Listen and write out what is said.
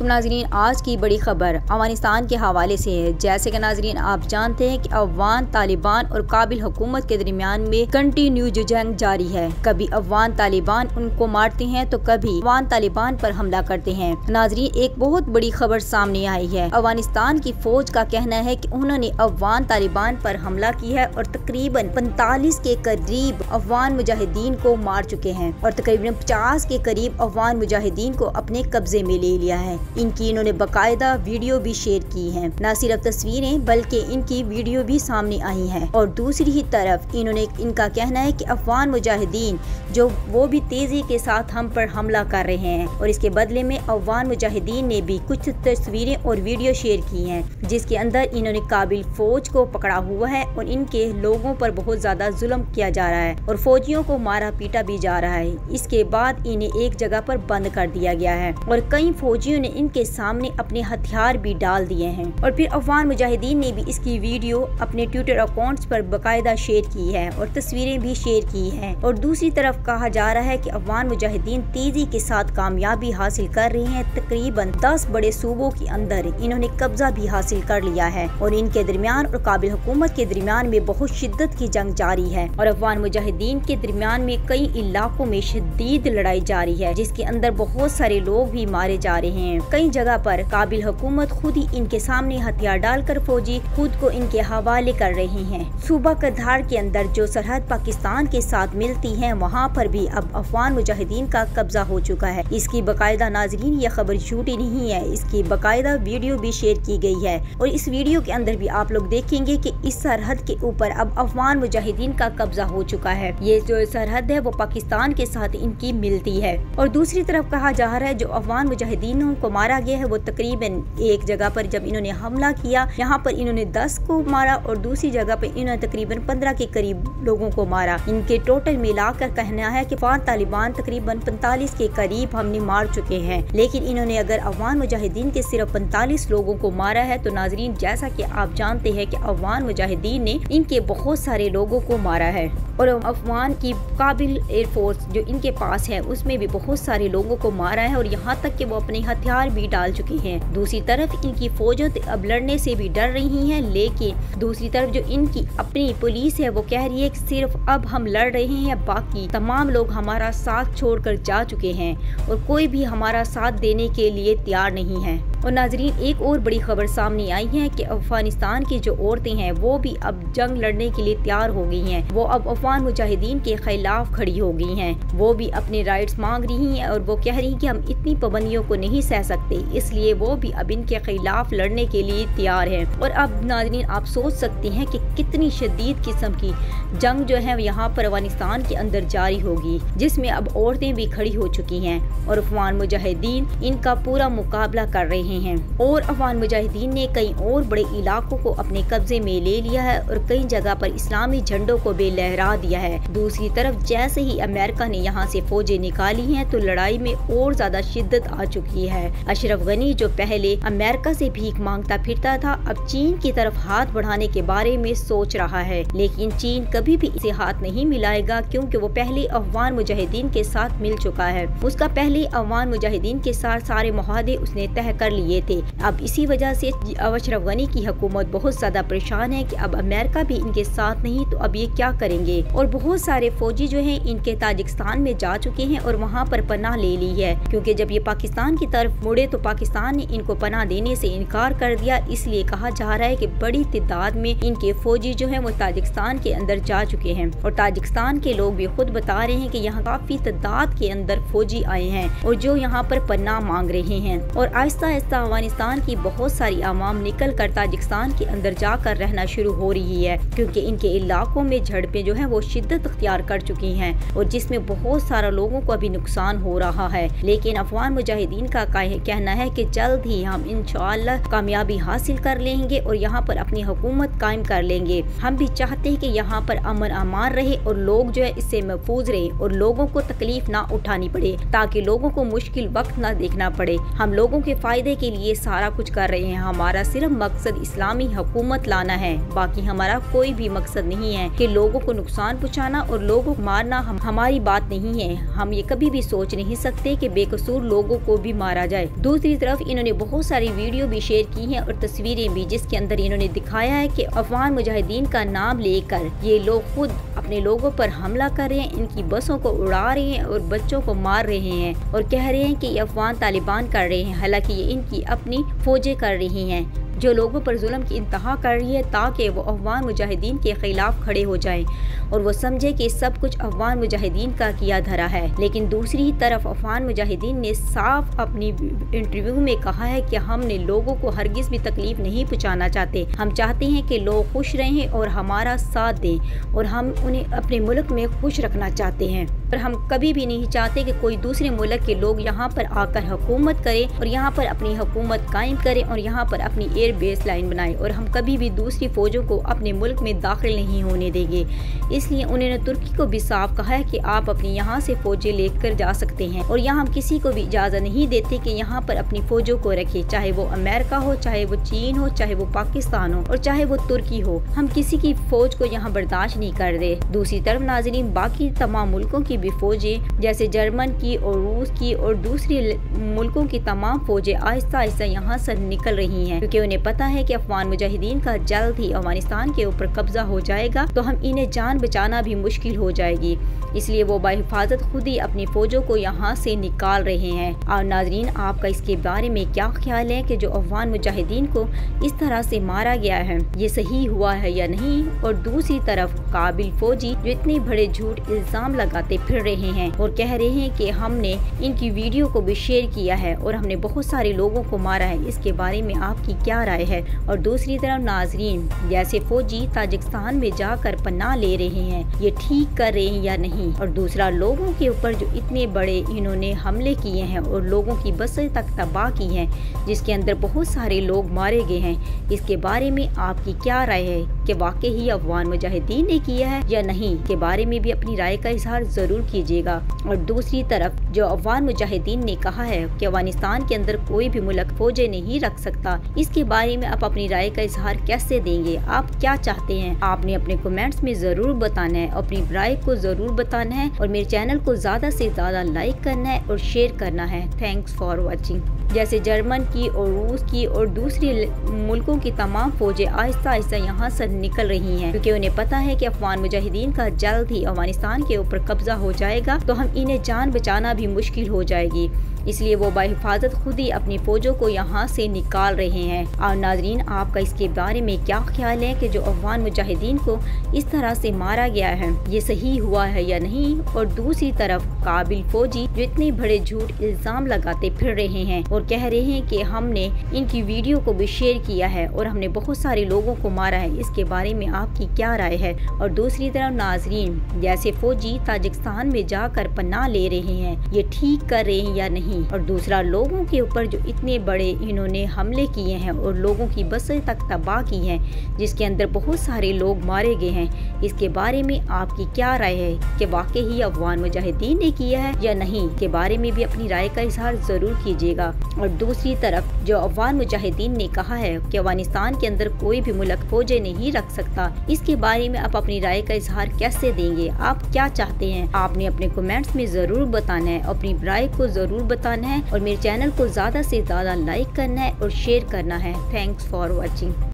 नाजरीन, आज की बड़ी खबर अफगानिस्तान के हवाले से है। जैसे कि नाजरीन आप जानते हैं कि अफगान तालिबान और काबिल हुकूमत के दरमियान में कंटिन्यू जंग जारी है। कभी अफगान तालिबान उनको मारते हैं तो कभी अफगान तालिबान पर हमला करते हैं। नाजरीन, एक बहुत बड़ी खबर सामने आई है। अफगानिस्तान की फौज का कहना है कि उन्होंने अफगान तालिबान पर हमला किया है और तकरीबन 45 के करीब अफगान मुजाहिदीन को मार चुके हैं और तकरीबन 50 के करीब अफगान मुजाहिदीन को अपने कब्जे में ले लिया है। इनकी इन्होंने बाकायदा वीडियो भी शेयर की है। न सिर्फ तस्वीरें बल्कि इनकी वीडियो भी सामने आई हैं। और दूसरी ही तरफ इन्होंने इनका कहना है कि अफगान मुजाहिदीन जो वो भी तेजी के साथ हम पर हमला कर रहे हैं और इसके बदले में अफगान मुजाहिदीन ने भी कुछ तस्वीरें और वीडियो शेयर की हैं जिसके अंदर इन्होंने काबिल फौज को पकड़ा हुआ है और इनके लोगों पर बहुत ज्यादा जुल्म किया जा रहा है और फौजियों को मारा पीटा भी जा रहा है। इसके बाद इन्हें एक जगह पर बंद कर दिया गया है और कई फौजियों ने इनके सामने अपने हथियार भी डाल दिए हैं। और फिर अफगान मुजाहिदीन ने भी इसकी वीडियो अपने ट्विटर अकाउंट्स पर बाकायदा शेयर की है और तस्वीरें भी शेयर की हैं। और दूसरी तरफ कहा जा रहा है कि अफगान मुजाहिदीन तेजी के साथ कामयाबी हासिल कर रहे हैं। तकरीबन 10 बड़े सूबों के अंदर इन्होंने कब्जा भी हासिल कर लिया है और इनके दरमियान और काबिल हुकूमत के दरमियान में बहुत शिद्दत की जंग जारी है और अफगान मुजाहिदीन के दरमियान में कई इलाकों में शदीद लड़ाई जारी है जिसके अंदर बहुत सारे लोग भी मारे जा रहे हैं। कई जगह पर काबिल हुकूमत खुद ही इनके सामने हथियार डालकर फौजी खुद को इनके हवाले कर रहे हैं। सूबा करधार के अंदर जो सरहद पाकिस्तान के साथ मिलती है वहाँ पर भी अब अफगान मुजाहिदीन का कब्जा हो चुका है। इसकी बाकायदा नाजरीन ये खबर झूठी नहीं है, इसकी बाकायदा वीडियो भी शेयर की गई है और इस वीडियो के अंदर भी आप लोग देखेंगे कि इस सरहद के ऊपर अब अफगान मुजाहिदीन का कब्जा हो चुका है। ये जो सरहद है वो पाकिस्तान के साथ इनकी मिलती है। और दूसरी तरफ कहा जा रहा है जो अफगान मुजाहिदीनों को मारा गया है वो तकरीबन एक जगह पर जब इन्होंने हमला किया यहाँ पर इन्होंने 10 को मारा और दूसरी जगह पर इन्होंने तकरीबन 15 के करीब लोगों को मारा। इनके टोटल मिलाकर कहना है कि अफगान तालिबान तकरीबन 45 के करीब हमने मार चुके हैं। लेकिन इन्होंने अगर अफगान मुजाहिदीन के सिर्फ 45 लोगों को मारा है तो नाजरीन जैसा कि आप जानते हैं कि अफगान मुजाहिदीन ने इनके बहुत सारे लोगों को मारा है और अफगान की काबिल एयरफोर्स जो इनके पास है उसमें भी बहुत सारे लोगों को मारा है और यहाँ तक कि वो अपने हथियार भी डाल चुके हैं। दूसरी तरफ इनकी फौजें अब लड़ने से भी डर रही हैं, लेकिन दूसरी तरफ जो इनकी अपनी पुलिस है वो कह रही है कि सिर्फ अब हम लड़ रहे हैं, बाकी तमाम लोग हमारा साथ छोड़कर जा चुके हैं और कोई भी हमारा साथ देने के लिए तैयार नहीं है। और नाजरीन एक और बड़ी खबर सामने आई है कि अफगानिस्तान की जो औरतें हैं वो भी अब जंग लड़ने के लिए तैयार हो गई हैं। वो अब अफगान मुजाहिदीन के खिलाफ खड़ी हो गई हैं। वो भी अपने राइट्स मांग रही हैं और वो कह रही हैं कि हम इतनी पाबंदियों को नहीं सह सकते, इसलिए वो भी अब इनके खिलाफ लड़ने के लिए तैयार है। और अब नाजरीन आप सोच सकते हैं कि कितनी शदीद किस्म की जंग जो है यहाँ पर अफगानिस्तान के अंदर जारी होगी जिसमें अब औरतें भी खड़ी हो चुकी हैं और अफगान मुजाहिदीन इनका पूरा मुकाबला कर रहे हैं। और अफगान मुजाहिदीन ने कई और बड़े इलाकों को अपने कब्जे में ले लिया है और कई जगह पर इस्लामी झंडों को भी लहरा दिया है। दूसरी तरफ जैसे ही अमेरिका ने यहाँ से फौजें निकाली हैं तो लड़ाई में और ज्यादा शिद्दत आ चुकी है। अशरफ गनी जो पहले अमेरिका से भीख मांगता फिरता था अब चीन की तरफ हाथ बढ़ाने के बारे में सोच रहा है, लेकिन चीन कभी भी इसे हाथ नहीं मिलाएगा क्योंकि वो पहले अफगान मुजाहिदीन के साथ मिल चुका है। उसका पहले अफगान मुजाहिदीन के साथ सारे मुआहदे उसने तय कर लिए थे। अब इसी वजह से अशरफ गनी की हुकूमत बहुत ज्यादा परेशान है कि अब अमेरिका भी इनके साथ नहीं तो अब ये क्या करेंगे। और बहुत सारे फौजी जो हैं इनके ताजिकिस्तान में जा चुके हैं और वहाँ पर पनाह ले ली है क्योंकि जब ये पाकिस्तान की तरफ मुड़े तो पाकिस्तान ने इनको पनाह देने से इनकार कर दिया। इसलिए कहा जा रहा है कि बड़ी तादाद में इनके फौजी जो हैं वो ताजिकिस्तान के अंदर जा चुके हैं और ताजिकिस्तान के लोग भी खुद बता रहे हैं कि यहाँ काफी तादाद के अंदर फौजी आए हैं और जो यहाँ पर पनाह मांग रहे हैं। और आहिस्ता आहिस्ता अफगानिस्तान की बहुत सारी आवाम निकल कर ताजिकिस्तान के अंदर जाकर रहना शुरू हो रही है क्योंकि इनके इलाकों में झड़पें जो हैं वो शिद्दत अख्तियार कर चुकी हैं और जिसमें बहुत सारा लोगों को अभी नुकसान हो रहा है। लेकिन अफगान मुजाहिदीन का कहना है कि जल्द ही हम इंशाअल्लाह कामयाबी हासिल कर लेंगे और यहाँ पर अपनी हुकूमत कायम कर लेंगे। हम भी चाहते हैं कि यहाँ पर अमन अमान रहे और लोग जो है इससे महफूज रहे और लोगों को तकलीफ ना उठानी पड़े ताकि लोगों को मुश्किल वक्त ना देखना पड़े। हम लोगों के फायदे के लिए सारा कुछ कर रहे हैं। हमारा सिर्फ मकसद इस्लामी हुकूमत लाना है, बाकी हमारा कोई भी मकसद नहीं है कि लोगों को नुकसान पहुँचाना और लोगों को मारना हमारी बात नहीं है। हम ये कभी भी सोच नहीं सकते कि बेकसूर लोगों को भी मारा जाए। दूसरी तरफ इन्होंने बहुत सारी वीडियो भी शेयर की हैं और तस्वीरें भी, जिसके अंदर इन्होंने दिखाया है कि अफगान मुजाहिदीन का नाम लेकर ये लोग खुद अपने लोगों पर हमला कर रहे हैं, इनकी बसों को उड़ा रहे हैं और बच्चों को मार रहे हैं और कह रहे हैं कि ये अफगान तालिबान कर रहे हैं, हालांकि ये इनकी अपनी फौजें कर रही हैं जो लोगों पर जुल्म की इंतहा कर रही है ताकि वो अफगान मुजाहिदीन के खिलाफ खड़े हो जाएं और वो समझे कि सब कुछ अफगान मुजाहिदीन का किया धरा है। लेकिन दूसरी तरफ अफगान मुजाहिदीन ने साफ अपनी इंटरव्यू में कहा है कि हमने लोगों को हरगिज़ भी तकलीफ नहीं पहुंचाना चाहते। हम चाहते हैं कि लोग खुश रहें और हमारा साथ दें और हम उन्हें अपने मुल्क में खुश रखना चाहते हैं। पर हम कभी भी नहीं चाहते कि कोई दूसरे मुल्क के लोग यहाँ पर आकर हुकूमत करें और यहाँ पर अपनी हुकूमत कायम करें और यहाँ पर अपनी एयर बेस लाइन बनाए, और हम कभी भी दूसरी फौजों को अपने मुल्क में दाखिल नहीं होने देंगे। इसलिए उन्होंने तुर्की को भी साफ कहा है कि आप अपनी यहाँ से फौजें लेकर जा सकते हैं और यहाँ हम किसी को भी इजाज़त नहीं देते कि यहाँ पर अपनी फौजों को रखे, चाहे वो अमेरिका हो, चाहे वो चीन हो, चाहे वो पाकिस्तान हो और चाहे वो तुर्की हो। हम किसी की फौज को यहाँ बर्दाश्त नहीं कर रहे। दूसरी तरफ नाज़रीन, बाकी तमाम मुल्कों की भी फौजें जैसे जर्मन की और रूस की और दूसरे मुल्कों की तमाम फौजें आहिस्ता आहिस्ता यहाँ से निकल रही हैं, क्योंकि उन्हें पता है कि अफगान मुजाहिदीन का जल्द ही अफगानिस्तान के ऊपर कब्जा हो जाएगा तो हम इन्हें जान बचाना भी मुश्किल हो जाएगी। इसलिए वो बाहिफाजत खुद ही अपनी फौजों को यहाँ से निकाल रहे हैं। और नाजरीन, आपका इसके बारे में क्या ख्याल है कि जो अफगान मुजाहिदीन को इस तरह से मारा गया है, ये सही हुआ है या नहीं? और दूसरी तरफ काबिल फौजी जो इतने बड़े झूठ इल्जाम लगाते फिर रहे हैं और कह रहे हैं कि हमने इनकी वीडियो को भी शेयर किया है और हमने बहुत सारे लोगों को मारा है, इसके बारे में आपकी क्या राय है? और दूसरी तरफ नाजरीन, जैसे फौजी ताजिकिस्तान में जाकर पनाह ले रहे हैं, ये ठीक कर रहे हैं या नहीं? और दूसरा, लोगों के ऊपर जो इतने बड़े इन्होंने हमले किए हैं और लोगों की बसें तक तबाह की हैं, जिसके अंदर बहुत सारे लोग मारे गए हैं, इसके बारे में आपकी क्या राय है कि वाकई ही अफगान मुजाहिदीन ने किया है या नहीं? के बारे में भी अपनी राय का इजहार जरूर कीजिएगा। और दूसरी तरफ जो अफगान मुजाहिदीन ने कहा है कि अफगानिस्तान के अंदर कोई भी मुल्क फौजें नहीं रख सकता, इसके बारे में आप अपनी राय का इजहार कैसे देंगे? आप क्या चाहते हैं? आपने अपने कमेंट्स में जरूर बताना है, अपनी राय को जरूर बताना है और मेरे चैनल को ज्यादा से ज्यादा लाइक करना है और शेयर करना है। Thanks for watching. जैसे जर्मन की और रूस की और दूसरे मुल्कों की तमाम फौजें आहिस्ता आहिस्ता यहाँ से निकल रही हैं, क्योंकि उन्हें पता है कि अफगान मुजाहिदीन का जल्द ही अफगानिस्तान के ऊपर कब्जा हो जाएगा तो हम इन्हें जान बचाना भी मुश्किल हो जाएगी। इसलिए वो बाहिफाजत खुद ही अपनी फौजों को यहाँ से निकाल रहे हैं। और नाजरीन, आपका इसके बारे में क्या ख्याल है कि जो अफगान मुजाहिदीन को इस तरह से मारा गया है, ये सही हुआ है या नहीं? और दूसरी तरफ काबिल फौजी जो इतने बड़े झूठ इल्जाम लगाते फिर रहे हैं और कह रहे हैं कि हमने इनकी वीडियो को भी शेयर किया है और हमने बहुत सारे लोगों को मारा है, इसके बारे में आपकी क्या राय है? और दूसरी तरफ नाजरीन, जैसे फौजी ताजिकिस्तान में जाकर पनाह ले रहे हैं, ये ठीक कर रहे हैं या नहीं? और दूसरा, लोगों के ऊपर जो इतने बड़े इन्होंने हमले किए हैं और लोगों की बसें तक तबाह की हैं, जिसके अंदर बहुत सारे लोग मारे गए हैं, इसके बारे में आपकी क्या राय है कि वाकई ही अफगान मुजाहिदीन ने किया है या नहीं? के बारे में भी अपनी राय का इजहार जरूर कीजिएगा। और दूसरी तरफ जो अफगान मुजाहिदीन ने कहा है कि अफगानिस्तान के अंदर कोई भी मुल्क फौजें नहीं रख सकता, इसके बारे में आप अपनी राय का इजहार कैसे देंगे? आप क्या चाहते हैं? आपने अपने कमेंट्स में जरूर बताना है, अपनी राय को जरूर बताना है और मेरे चैनल को ज्यादा से ज्यादा लाइक करना है और शेयर करना है। Thanks for watching.